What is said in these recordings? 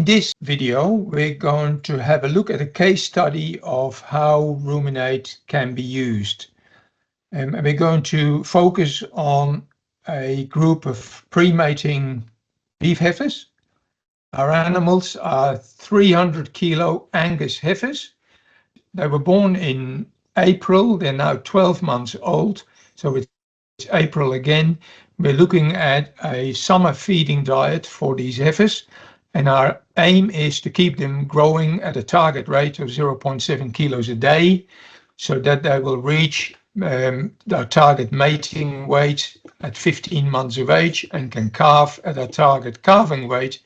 In this video, we're going to have a look at a case study of how Rumen8 can be used. And we're going to focus on a group of pre-mating beef heifers. Our animals are 300 kilo Angus heifers. They were born in April. They're now 12 months old. So it's April again. We're looking at a summer feeding diet for these heifers. And our aim is to keep them growing at a target rate of 0.7 kilos a day so that they will reach their target mating weight at 15 months of age and can calve at a target calving weight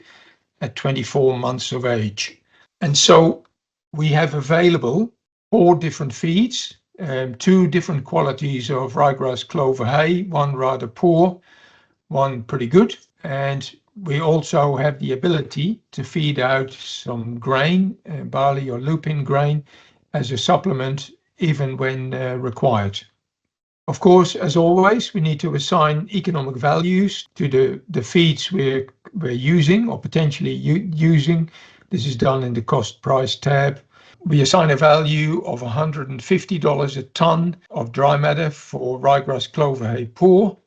at 24 months of age. And so we have available 4 different feeds, 2 different qualities of ryegrass clover hay, one rather poor, one pretty good. And we also have the ability to feed out some grain, barley or lupin grain, as a supplement, even when required. Of course, as always, we need to assign economic values to the feeds we're using or potentially using. This is done in the cost price tab. We assign a value of $150 a ton of dry matter for ryegrass clover hay poor,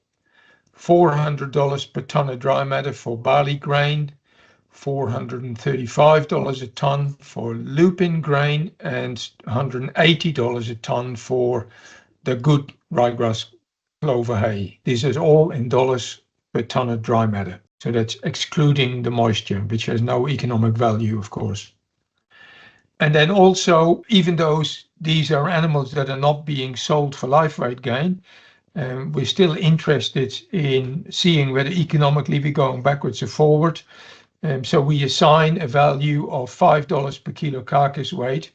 $400 per ton of dry matter for barley grain, $435 a ton for lupin grain, and $180 a ton for the good ryegrass clover hay. This is all in dollars per ton of dry matter. So that's excluding the moisture, which has no economic value, of course. And then also, even though these are animals that are not being sold for life weight gain, we're still interested in seeing whether economically we're going backwards or forward. So we assign a value of $5 per kilo carcass weight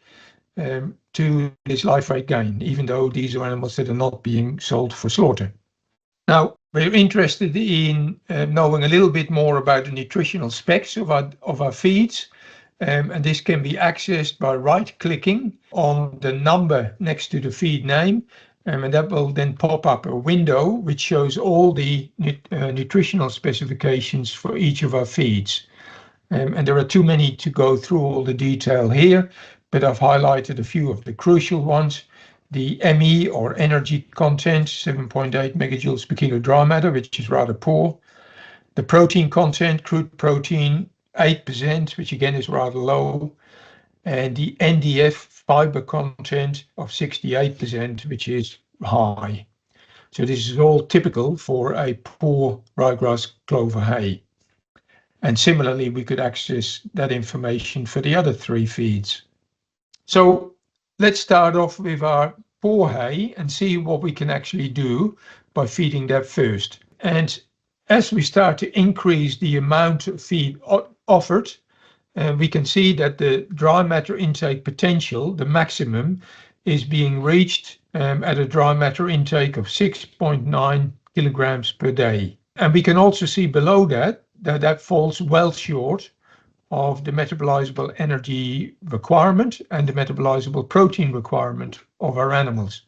to this life weight gain, even though these are animals that are not being sold for slaughter. Now, we're interested in knowing a little bit more about the nutritional specs of our feeds. And this can be accessed by right-clicking on the number next to the feed name. And that will then pop up a window which shows all the nutritional specifications for each of our feeds. And there are too many to go through all the detail here, but I've highlighted a few of the crucial ones. The ME or energy content, 7.8 megajoules per kilo dry matter, which is rather poor. The protein content, crude protein, 8%, which again is rather low. And the NDF fiber content of 68%, which is high. So this is all typical for a poor ryegrass clover hay. And similarly, we could access that information for the other 3 feeds. So let's start off with our poor hay and see what we can actually do by feeding that first. And as we start to increase the amount of feed offered, we can see that the dry matter intake potential, the maximum, is being reached at a dry matter intake of 6.9 kilograms per day. And we can also see below that falls well short of the metabolizable energy requirement and the metabolizable protein requirement of our animals.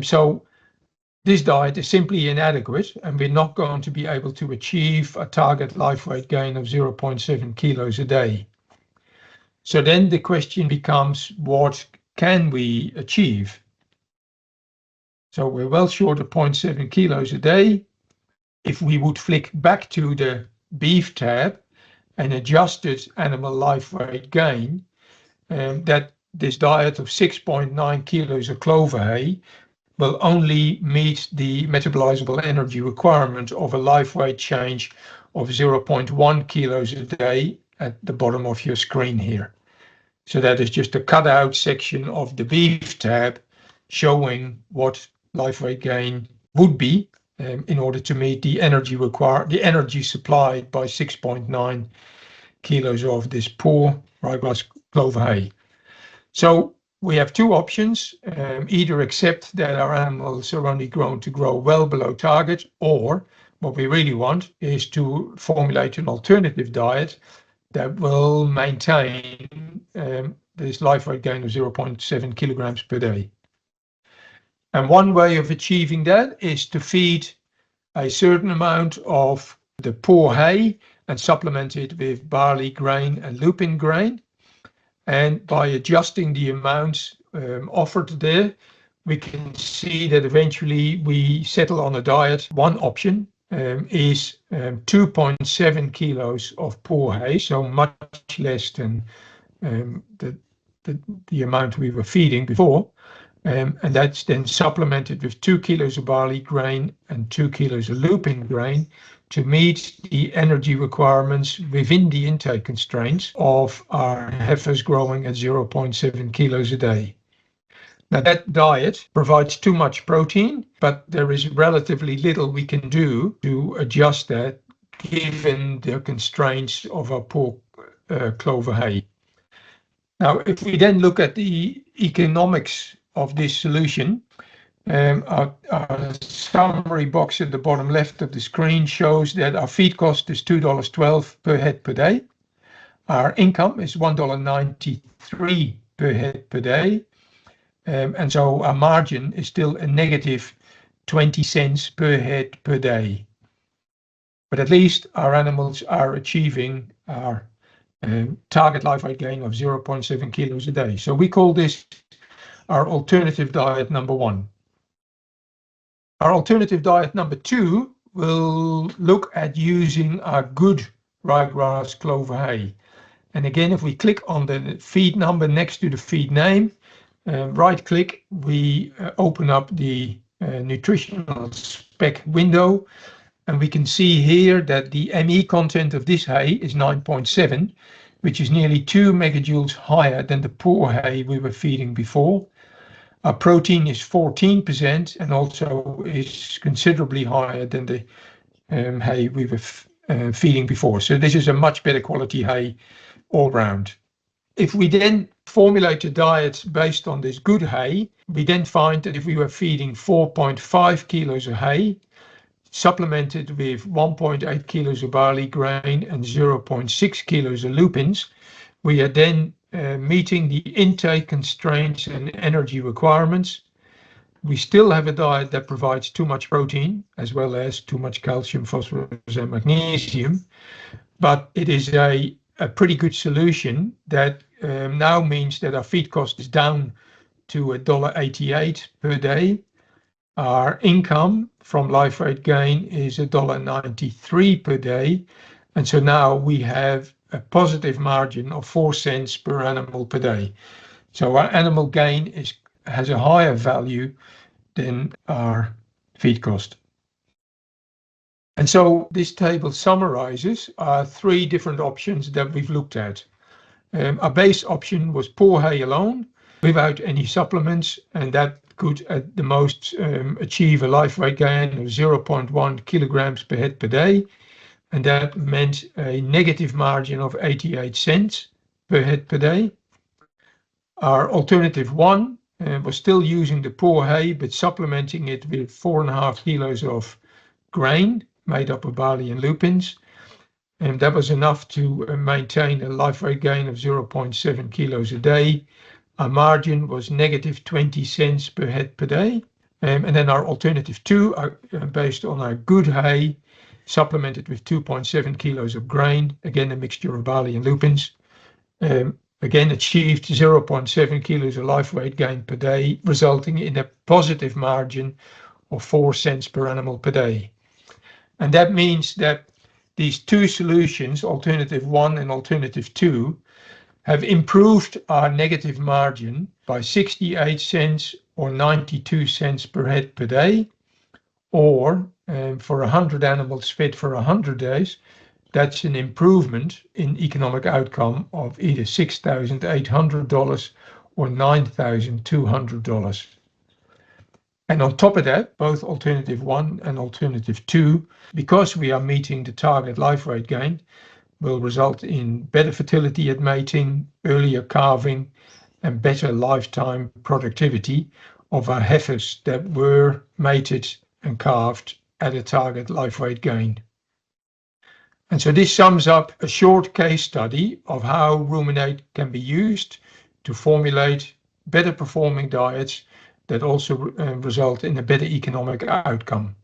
So this diet is simply inadequate, and we're not going to be able to achieve a target life weight gain of 0.7 kilos a day. So then the question becomes, what can we achieve? So we're well short of 0.7 kilos a day. If we would flick back to the beef tab and adjusted animal life weight gain, that this diet of 6.9 kilos of clover hay will only meet the metabolizable energy requirement of a life weight change of 0.1 kilos a day at the bottom of your screen here. So that is just a cutout section of the beef tab showing what life weight gain would be in order to meet the energy supplied by 6.9 kilos of this poor ryegrass clover hay. So we have 2 options, either accept that our animals are only grown to grow well below target, or what we really want is to formulate an alternative diet that will maintain this life weight gain of 0.7 kilograms per day. And one way of achieving that is to feed a certain amount of the poor hay and supplemented with barley grain and lupin grain. And by adjusting the amounts offered there, we can see that eventually we settle on a diet. One option is 2.7 kilos of poor hay, so much less than the amount we were feeding before. And that's then supplemented with 2 kilos of barley grain and 2 kilos of lupin grain to meet the energy requirements within the intake constraints of our heifers growing at 0.7 kilos a day. Now, that diet provides too much protein, but there is relatively little we can do to adjust that given the constraints of our poor clover hay. Now, if we then look at the economics of this solution, our summary box at the bottom left of the screen shows that our feed cost is $2.12 per head per day. Our income is $1.93 per head per day. And so our margin is still a negative 20 cents per head per day. But at least our animals are achieving our target life weight gain of 0.7 kilos a day. So we call this our alternative diet number 1. Our alternative diet number 2 will look at using our good ryegrass clover hay. And again, if we click on the feed number next to the feed name, right click, we open up the nutritional spec window, and we can see here that the ME content of this hay is 9.7, which is nearly 2 megajoules higher than the poor hay we were feeding before. Our protein is 14% and also is considerably higher than the hay we were feeding before. So this is a much better quality hay all round. If we then formulate a diet based on this good hay, we then find that if we were feeding 4.5 kilos of hay, supplemented with 1.8 kilos of barley grain and 0.6 kilos of lupins, we are then meeting the intake constraints and energy requirements. We still have a diet that provides too much protein, as well as too much calcium, phosphorus, and magnesium, but it is a pretty good solution that now means that our feed cost is down to $1.88 per day. Our income from life weight gain is $1.93 per day. And so now we have a positive margin of 4 cents per animal per day. So our animal gain has a higher value than our feed cost. And so this table summarizes our 3 different options that we've looked at. Our base option was poor hay alone, without any supplements, and that could at the most achieve a life weight gain of 0.1 kilograms per head per day, and that meant a negative margin of 88 cents per head per day. Our alternative 1 was still using the poor hay, but supplementing it with 4.5 kilos of grain made up of barley and lupins, and that was enough to maintain a life weight gain of 0.7 kilos a day. Our margin was negative 20 cents per head per day. And then our alternative 2, based on our good hay, supplemented with 2.7 kilos of grain, again a mixture of barley and lupins, again achieved 0.7 kilos of life weight gain per day, resulting in a positive margin of 4 cents per animal per day. And that means that these 2 solutions, alternative 1 and alternative 2, have improved our negative margin by 68 cents or 92 cents per head per day, or for 100 animals fed for 100 days, that's an improvement in economic outcome of either $6,800 or $9,200. And on top of that, both alternative 1 and alternative 2, because we are meeting the target life weight gain, will result in better fertility at mating, earlier calving, and better lifetime productivity of our heifers that were mated and calved at a target life weight gain. And so this sums up a short case study of how Rumen8 can be used to formulate better performing diets that also result in a better economic outcome.